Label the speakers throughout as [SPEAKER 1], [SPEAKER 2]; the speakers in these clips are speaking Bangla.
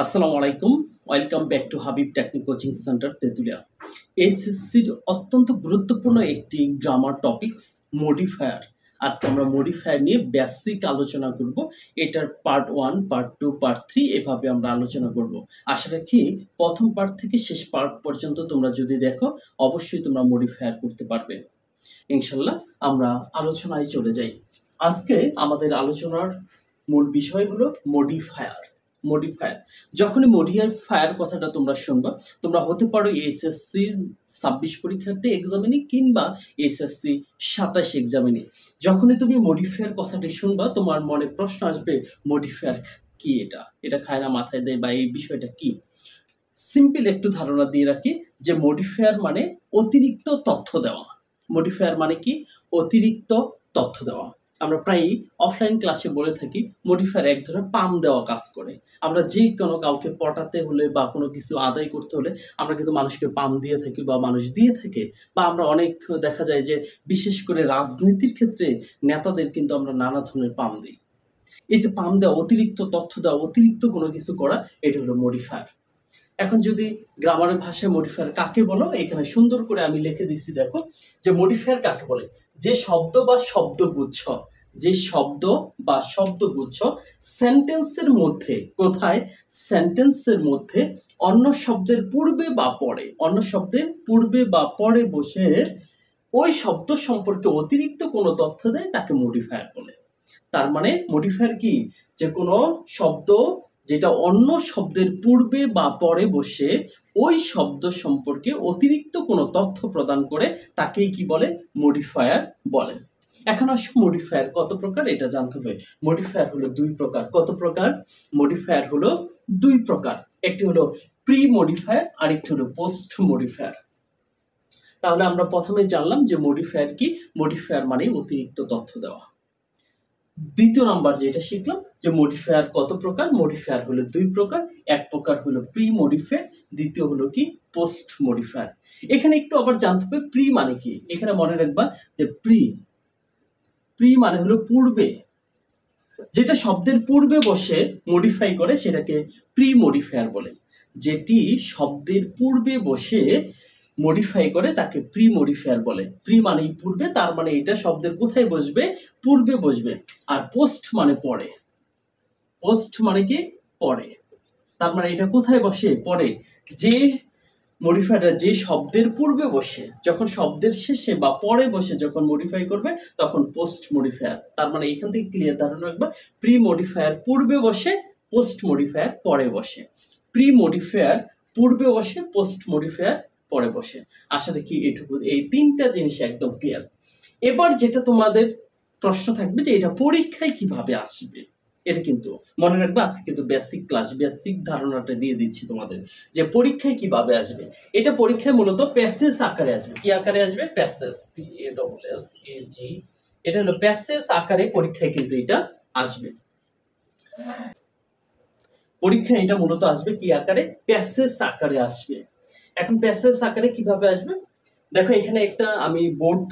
[SPEAKER 1] আসসালামু আলাইকুম। Welcome back to Habib technique coaching centre Tetulia. এইচএসসির অত্যন্ত গুরুত্বপূর্ণ একটি গ্রামার টপিকস মডিফায়ার। আজকে আমরা মডিফায়ার নিয়ে বেসিক আলোচনা করব। এটার পার্ট 1, পার্ট 2, পার্ট 3 এভাবে আমরা আলোচনা করব। আশা রাখি প্রথম পার্ট থেকে শেষ পার্ট পর্যন্ত তোমরা যদি দেখো অবশ্যই তোমরা মডিফায়ার করতে পারবে। ইনশাআল্লাহ আমরা আলোচনায় চলে যাই। আজকে আমাদের আলোচনার মূল বিষয় হলো মডিফায়ার। মডিফায়ার যখনই মডিফায়ার কথাটা তোমরা শুনবা, তোমরা হতে পারো এইচএসসি 26 পরীক্ষার্থী এক্সামিনে কিংবা এইচএসসি 27 এক্সামিনে। যখনই তুমি মডিফায়ার কথাটি শুনবা, তোমার মনে প্রশ্ন আসবে মডিফায়ার কি, এটা খায় না মাথায় দেয় বা এই বিষয়টা কি। সিম্পল একটু ধারণা দিয়ে রাখি যে মডিফায়ার মানে অতিরিক্ত তথ্য দেওয়া। মডিফায়ার মানে কি? অতিরিক্ত তথ্য দেওয়া। আমরা প্রায়ই অফলাইন ক্লাসে বলে থাকি মডিফায়ার এক ধরনের পাম দেওয়া কাজ করে। আমরা যে কোনো কাউকে পটাতে হলে বা কোনো কিছু আদায় করতে হলে আমরা কিন্তু মানুষকে পাম দিয়ে থাকি বা মানুষ দিয়ে থাকে, বা আমরা অনেক দেখা যায় যে বিশেষ করে রাজনীতির ক্ষেত্রে নেতাদের কিন্তু আমরা নানা ধরনের পাম দিই। এই যে পাম দেওয়া, অতিরিক্ত তথ্য দেওয়া, অতিরিক্ত কোনো কিছু করা, এটা হলো মডিফায়ার। এখন যদি গ্রামারের ভাষায় মডিফায়ার কাকে বলো, এখানে সুন্দর করে আমি লিখে দিচ্ছি, দেখো যে মডিফায়ার কাকে বলে। যে শব্দ বা শব্দগুচ্ছ, যে শব্দ বা শব্দগুচ্ছ সেন্টেন্সের মধ্যে, কোথায়? সেন্টেন্সের মধ্যে অন্য শব্দের পূর্বে বা পরে, অন্য শব্দের পূর্বে বা পরে বসে ওই শব্দ সম্পর্কে অতিরিক্ত কোনো তথ্য দেয় তাকে মডিফায়ার বলে। তার মানে মডিফায়ার কি? যে কোনো শব্দ যেটা অন্য শব্দের পূর্বে বা পরে বসে ওই শব্দ সম্পর্কে অতিরিক্ত কোনো তথ্য প্রদান করে তাকেই কি বলে? মডিফায়ার বলে। এখন আসো মডিফায়ার কত প্রকার এটা জানতে হবে। মডিফায়ার হলো দুই প্রকার। কত প্রকার? মডিফায়ার হলো দুই প্রকার। একটি হলো প্রি মডিফায়ার আর একটি হলো পোস্ট মডিফায়ার। তাহলে আমরা প্রথমে জানলাম যে মডিফায়ার কি। মডিফায়ার মানে অতিরিক্ত তথ্য দেওয়া। দ্বিতীয় নাম্বার যেটা শিখলাম যে মডিফায়ার কত প্রকার। মডিফায়ার হলো দুই প্রকার। এক প্রকার হলো প্রি মডিফায়ার, দ্বিতীয় হলো কি? Post modifier. এখানে একটু আবার জানতে হবে প্রি মানে কি। এখানে মনে রাখবা যে প্রি মানে হলো পূর্বে, যেটা শব্দের পূর্বে বসে মডিফাই করে সেটাকে প্রি মডিফায়ার বলে। যেটি শব্দের পূর্বে বসে মডিফাই করে তাকে প্রি মডিফায়ার বলে। প্রি মানেই পূর্বে, তার মানে এটা শব্দের কোথায় বসবে? পূর্বে বসবে। আর পোস্ট মানে পরে। পোস্ট মানে কি? পরে। তার মানে এটা কোথায় বসে? পরে। যে মডিফায়ারটা যে শব্দের পূর্বে বসে, যখন শব্দের শেষে বা পরে বসে যখন মডিফাই করবে তখন পোস্ট মডিফায়ার। তার মানে এখান থেকে ক্লিয়ার ধারণা রাখবা, প্রি মডিফায়ার পূর্বে বসে, পোস্ট মডিফায়ার পরে বসে। প্রি মডিফায়ার পূর্বে বসে, পোস্ট মডিফায়ার পরে বসে। আশা রাখি এটুকু, এই তিনটা জিনিস একদম ক্লিয়ার। এবার যেটা তোমাদের প্রশ্ন থাকবে যে এটা পরীক্ষায় কিভাবে আসবে, এটা কিন্তু মনে রাখবে। আজকে কিন্তু বেসিক ক্লাস, বেসিক ধারণাটা দিয়ে দিচ্ছি তোমাদের যে পরীক্ষায় কিভাবে আসবে। এটা পরীক্ষায় মূলত প্যাসেজ আকারে আসবে। কি আকারে আসবে? Passage, PASSAG। এটা হলো প্যাসেজ আকারে পরীক্ষায় কিন্তু এটা আসবে। পরীক্ষায় এটা মূলত আসবে কি আকারে? প্যাসেজ আকারে আসবে। এখন প্যাসেজ আকারে কিভাবে আসবে দেখো, এখানে একটা আমি board,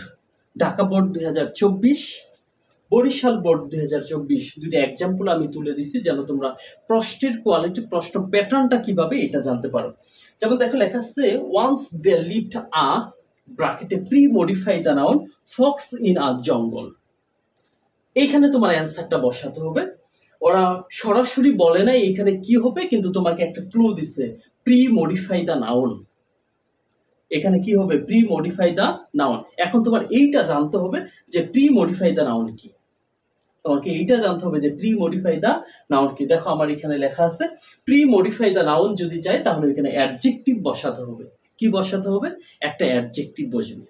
[SPEAKER 1] Dhaka board 2024, Barishal board 2024 দুটো এক্সাম্পল আমি তুলে দিছি যেন তোমরা প্রশ্নের কোয়ালিটি, প্রশ্ন প্যাটার্নটা কিভাবে এটা জানতে পারো। যেমন দেখো লেখা আছে ওয়ান্স দে লিভড আ ব্র্যাকেটে pre modify the noun fox in a jungle. এইখানে তোমার অ্যান্সারটা বসাতে হবে। ওরা সরাসরি বলে নাই এখানে কি হবে, কিন্তু তোমাকে একটা ক্লু দিছে, প্রি মডিফাই দ্য নাউন। এখানে কি হবে? Pre modify the noun. এখন তোমার এইটা জানতে হবে যে প্রি মডিফাই দ্য নাউন কি। তোমাকে এইটা জানতে হবে যে প্রি মডিফাই দ্য নাউন কি। দেখো আমার এখানে লেখা আছে প্রি মডিফাই দ্য নাউন যদি চাই তাহলে এখানে অ্যাডজেক্টিভ বসাতে হবে। কি বসাতে হবে? একটা অ্যাডজেক্টিভ বসবে।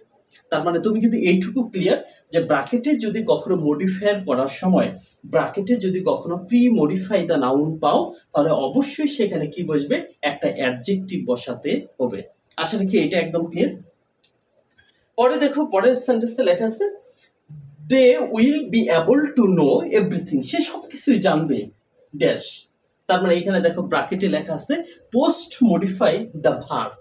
[SPEAKER 1] তার মানে তুমি কিন্তু এইটুকু ক্লিয়ার যে ব্র্যাকেটে যদি কখনো মডিফায়ার করার সময়, ব্র্যাকেটে যদি কখনো প্রি মডিফাই দ্য নাউন পাও তাহলে অবশ্যই সেখানে কি বসবে? একটা অ্যাডজেক্টিভ বসাতে হবে। আশা রাখি এটা একদম ক্লিয়ার। পরে দেখো পরের সেন্টেন্সে লেখা আছে they will be able to know everything, সে সবকিছুই জানবে ড্যাশ। তার মানে এখানে দেখো ব্র্যাকেটে লেখা আছে পোস্ট মডিফাই দ্য ভার্ব।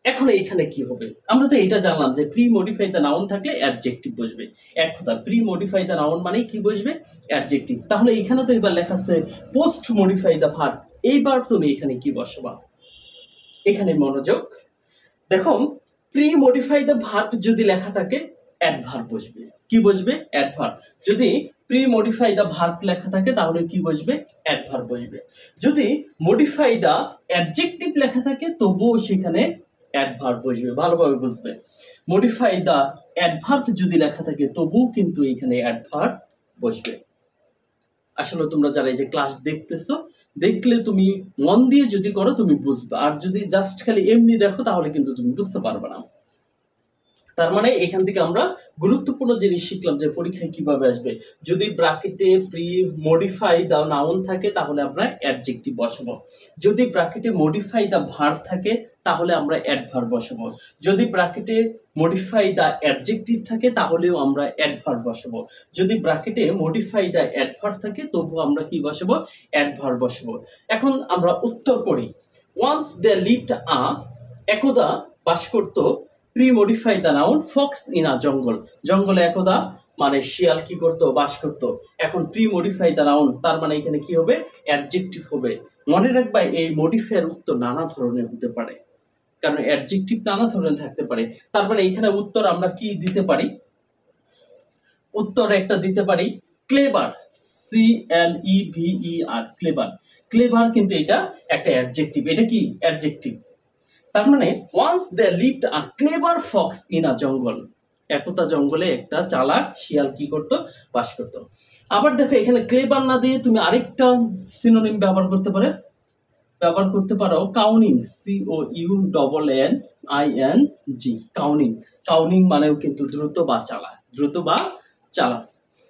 [SPEAKER 1] এখন এইখানে কি হবে? আমরা তো এটা জানলাম যে প্রি মডিফাই দ্য নাউন থাকলে অ্যাডজেক্টিভ বসবে। এক কথা, প্রি মডিফাই দ্য নাউন মানে কি বসবে? অ্যাডজেক্টিভ। তাহলে এখানে তো এবার লেখা আছে পোস্ট মডিফাই দ্য ভার্ব। এইবার তুমি এখানে কি বসাবা, এখানে মনোযোগ দেখো, প্রি মডিফাই দ্য ভার্ব যদি লেখা থাকে অ্যাডভার্ব বসবে। কি বসবে? অ্যাডভার্ব। যদি প্রি মডিফাই দ্য ভার্ব লেখা থাকে তাহলে কি বসবে? অ্যাডভার্ব বসবে। যদি মডিফাই দ্য অ্যাডজেক্টিভ লেখা থাকে তবুও সেখানে অ্যাডভার্ব বসবে। ভালোভাবে বুঝবে, মডিফাই দ্য অ্যাডভার্ব যদি লেখা থাকে তবুও কিন্তু এখানে অ্যাডভার্ব বসবে। আসলে তোমরা যারা এই যে ক্লাস দেখতেছো, দেখলে তুমি মন দিয়ে যদি করো তুমি বুঝবে, আর যদি জাস্ট খালি এমনি দেখো তাহলে কিন্তু তুমি বুঝতে পারবে না। তার মানে এখান থেকে আমরা গুরুত্বপূর্ণ জিনিস শিখলাম যে পরীক্ষায় কিভাবে আসবে। যদি ব্র্যাকেটে প্রি মডিফাই দ্য নাউন থাকে তাহলে আমরা অ্যাডজেক্টিভ বসাবো। যদি ব্র্যাকেটে মডিফাই দ্য ভার্ব থাকে তাহলে আমরা অ্যাডভার্ব বসাবো। যদি ব্র্যাকেটে মডিফাই দ্য অ্যাডজেক্টিভ থাকে তাহলেও আমরা অ্যাডভার্ব বসাবো। যদি ব্র্যাকেটে মডিফাই দ্য অ্যাডভার্ব থাকে তবু আমরা কি বসাবো? অ্যাডভার্ব বসাবো। এখন আমরা উত্তর করি। ওয়ান্স দে লিভড একদা বাস করত pre modify the noun fox in a জঙ্গল। জঙ্গলে একদা মানে শিয়াল কি করত? বাস করত। এখন প্রি মডিফাই দ্য নাউন তার মানে এখানে কি হবে? অ্যাডজেক্টিভ হবে। মনে রাখবা এই মডিফাইয়ের উত্তর নানা ধরনের হতে পারে, কারণ অ্যাডজেক্টিভ নানা ধরনের থাকতে পারে। তার মানে এখানে উত্তর আমরা কি দিতে পারি? উত্তর একটা দিতে পারি ক্লেভার, CLEVER, ক্লেভার। ক্লেভার কিন্তু এটা একটা অ্যাডজেক্টিভ। এটা কি? অ্যাডজেক্টিভ। তার মানে once they lived a clever fox in a jungle. একতা জঙ্গলে একটা চালাক শিয়াল কি করত? বাস করত। আবার দেখো এখানে ক্লেভার না দিয়ে তুমি আরেকটা সিনোনিম ব্যবহার করতে পারো কাউনিং, COUNNING, কাউনিং। কাউনিং মানেও কিন্তু দ্রুত বা চালাক, দ্রুত বা চালাক।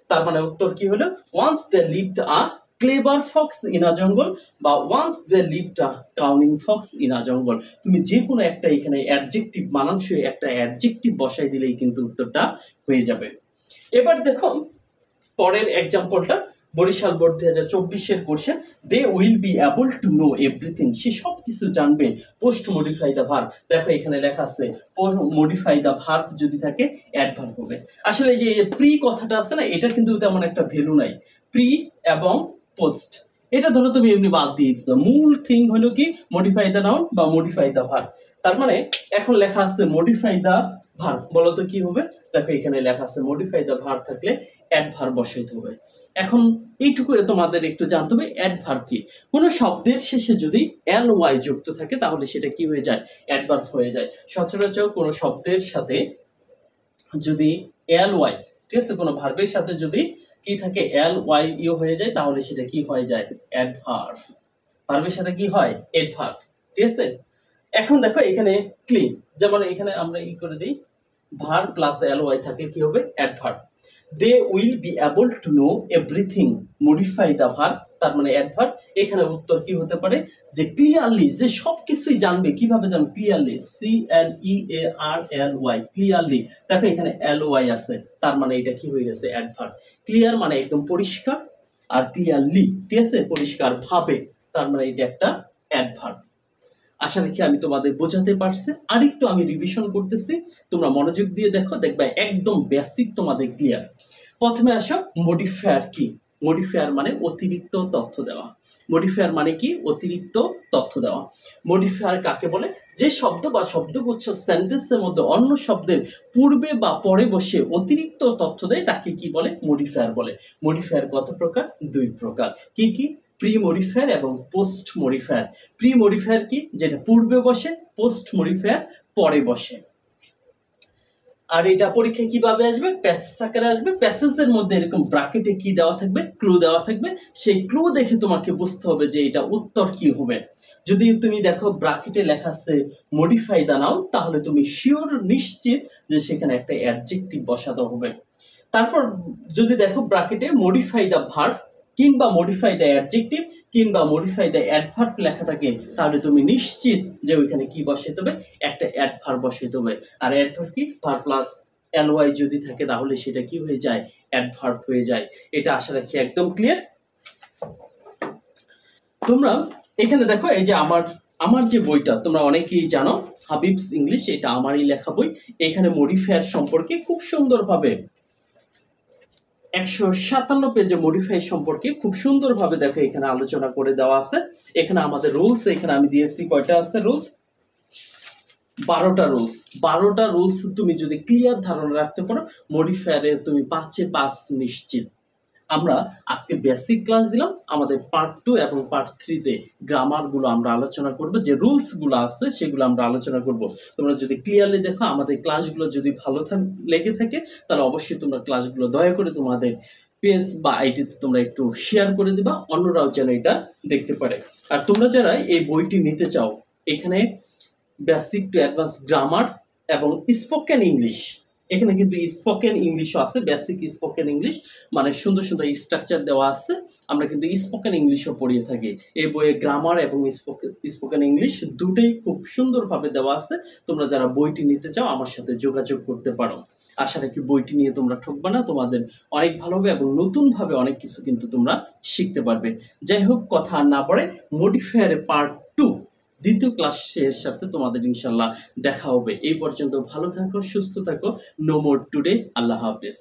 [SPEAKER 1] তার মানে উত্তর কি হলো? Once they lived a clever fox in a jungle বা once they lived a cunning fox in a jungle. তুমি যে কোনো একটা এখানে অ্যাডজেক্টিভ মানানসই একটা অ্যাডজেক্টিভ বসাই দিলেই কিন্তু উত্তরটা হয়ে যাবে। এবার দেখো পরের এক্সাম্পলটা, বরিশাল বোর্ড 2024-এর question. They will be able to know everything, সে সব কিছু জানবে পোস্ট মডিফাই দ্য ভার্ব। দেখো এখানে লেখা আছে মডিফাই দ্য ভার্ব যদি থাকে অ্যাডভার্ব হবে। আসলে যে প্রি কথাটা আছে না, এটা কিন্তু তেমন একটা ভ্যালু নাই। প্রি এবং পোস্ট এটা ধরো তুমি এমনি বাদ দিয়ে দিতে, মূল থিং হলো কি মডিফাই দ্য নাউন বা মডিফাই দ্য ভার্ব। তার মানে এখন লেখা আছে মডিফাই দ্য ভার্ব, বলো তো কি হবে? দেখো এখানে লেখা আছে মডিফাই দ্য ভার্ব থাকলে অ্যাডভার্ব বসাইতে হবে। এখন এইটুকু তোমাদের একটু জানতে হবে অ্যাডভার্ব কি। কোন শব্দের শেষে যদি ly যুক্ত থাকে তাহলে সেটা কি হয়ে যায়? অ্যাডভার্ব হয়ে যায়। সচরাচর কোন শব্দের সাথে যদি ly, ঠিক আছে, কোন ভার্বের সাথে যদি কি থাকে ly হয়ে যায় তাহলে সেটা কি হয়ে যায়? অ্যাডভার্ব। ভার্বের সাথে কি হয়? অ্যাডভার্ব, ঠিক আছে। এখন দেখো এখানে ক্লিন, যেমন এখানে আমরা ই করে দিই ভার্ব প্লাস ly থাকলে কি হবে? Adverb. They will be able to know everything, modify the verb, তার মানে অ্যাডভার্ব। এখানে উত্তর কি হতে পারে? যে ক্লিয়ারলি, যে সবকিছুই জানবে। কিভাবে জানবে? Clearly, CLEARLY, clearly. দেখো এখানে ly আছে, তার মানে এটা কি হয়ে গেছে? অ্যাডভার্ব। ক্লিয়ার মানে একদম পরিষ্কার, আর ক্লিয়ারলি, ঠিক আছে, পরিষ্কার ভাবে, তার মানে এটা একটা অ্যাডভার্ব। আশা রাখি আমি তোমাদের বোঝাতে পারছি। আরেকটু আমি রিভিশন করতেছি, তোমরা মনোযোগ দিয়ে দেখো, দেখবে একদম বেসিক তোমাদের ক্লিয়ার। প্রথমে আসো, মডিফায়ার কি? মডিফায়ার মানে অতিরিক্ত তথ্য দেওয়া। মডিফায়ার মানে কি? অতিরিক্ত তথ্য দেওয়া। মডিফায়ার কাকে বলে? যে শব্দ বা শব্দগুচ্ছ সেন্টেন্সের মধ্যে অন্য শব্দের পূর্বে বা পরে বসে অতিরিক্ত তথ্য দেয় তাকে কি বলে? মডিফায়ার বলে। মডিফায়ার কত প্রকার? দুই প্রকার। কি কি? প্রি মডিফায়ার এবং পোস্ট মডিফায়ার। প্রি মডিফায়ার কি? যেটা পূর্বে বসে। পোস্ট মডিফায়ার পরে বসে। আর এটা পরীক্ষায় কিভাবে আসবে? প্যাসেজ আকারে আসবে। প্যাসেজের মধ্যে এরকম ব্র্যাকেটে কি দেওয়া থাকবে? ক্লু দেওয়া থাকবে। সেই ক্লু দেখে তোমাকে বুঝতে হবে যে এটা উত্তর কি হবে। যদি তুমি দেখো ব্র্যাকেটে লেখা আছে মডিফাই দ্য নাউন, তাহলে তুমি শিওর, নিশ্চিত যে সেখানে একটা অ্যাডজেক্টিভ বসাতে হবে। তারপর যদি দেখো ব্র্যাকেটে মডিফাই দ্য ভার্ব কিংবা মডিফাই দ্য অ্যাডজেক্টিভ কিংবা মডিফাই দ্য অ্যাডভার্ব লেখা থাকে, তাহলে তুমি নিশ্চিত যে ওইখানে কি বসাইতে হবে? একটা অ্যাডভার্ব বসাইতে হবে। আর অ্যাডভার্ব কি? ভার্ব প্লাস ly যদি থাকে তাহলে সেটা কি হয়ে যায়? অ্যাডভার্ব হয়ে যায়। এটা আশা রাখি একদম ক্লিয়ার। তোমরা এখানে দেখো, এই যে আমার যে বইটা তোমরা অনেকেই জানো, হাবিবস ইংলিশ, এটা আমারই লেখা বই। এখানে মডিফায়ার সম্পর্কে খুব সুন্দরভাবে 157 পেজে মডিফাই সম্পর্কে খুব সুন্দরভাবে দেখো এখানে আলোচনা করে দেওয়া আছে। এখানে আমাদের রুলস এখানে আমি দিয়েছি, কয়টা আছে রুলস? 12টা রুলস। 12টা রুলস তুমি যদি ক্লিয়ার ধারণা রাখতে পারো, মডিফায়ারে তুমি 5-এ 5 নিশ্চিত। আমরা আজকে বেসিক ক্লাস দিলাম, আমাদের পার্ট 2 এবং পার্ট 3 তে গ্রামার গুলো আমরা আলোচনা করব, যে রুলস গুলো আছে সেগুলো আমরা আলোচনা করব। তোমরা যদি ক্লিয়ারলি দেখো, আমাদের ক্লাসগুলো যদি ভালো লেগে থাকে, তাহলে অবশ্যই তোমরা ক্লাসগুলো দয়া করে তোমাদের পেজ বা আইডিতে তোমরা একটু শেয়ার করে দিবা, অন্যরাও যেন এটা দেখতে পারে। আর তোমরা যারা এই বইটি নিতে চাও, এখানে বেসিক টু অ্যাডভান্স গ্রামার এবং স্পোকেন ইংলিশ, এখানে কিন্তু স্পোকেন ইংলিশও আছে, বেসিক স্পোকেন ইংলিশ মানে সুন্দর সুন্দর স্ট্রাকচার দেওয়া আছে। আমরা কিন্তু স্পোকেন ইংলিশও পড়িয়ে থাকি। এই বইয়ে গ্রামার এবং স্পোকেন ইংলিশ দুটোই খুব সুন্দরভাবে দেওয়া আছে। তোমরা যারা বইটি নিতে চাও আমার সাথে যোগাযোগ করতে পারো। আশা রাখি বইটি নিয়ে তোমরা ঠকবে না, তোমাদের অনেক ভালো হবে এবং নতুনভাবে অনেক কিছু কিন্তু তোমরা শিখতে পারবে। যাই হোক, কথা আর না পড়ে, মডিফায়ারে পার্ট 2 দ্বিতীয় ক্লাসের সাথে তোমাদের ইনশাল্লাহ দেখা হবে। এই পর্যন্ত ভালো থাকো, সুস্থ থাকো। No more today. আল্লাহ হাফেজ।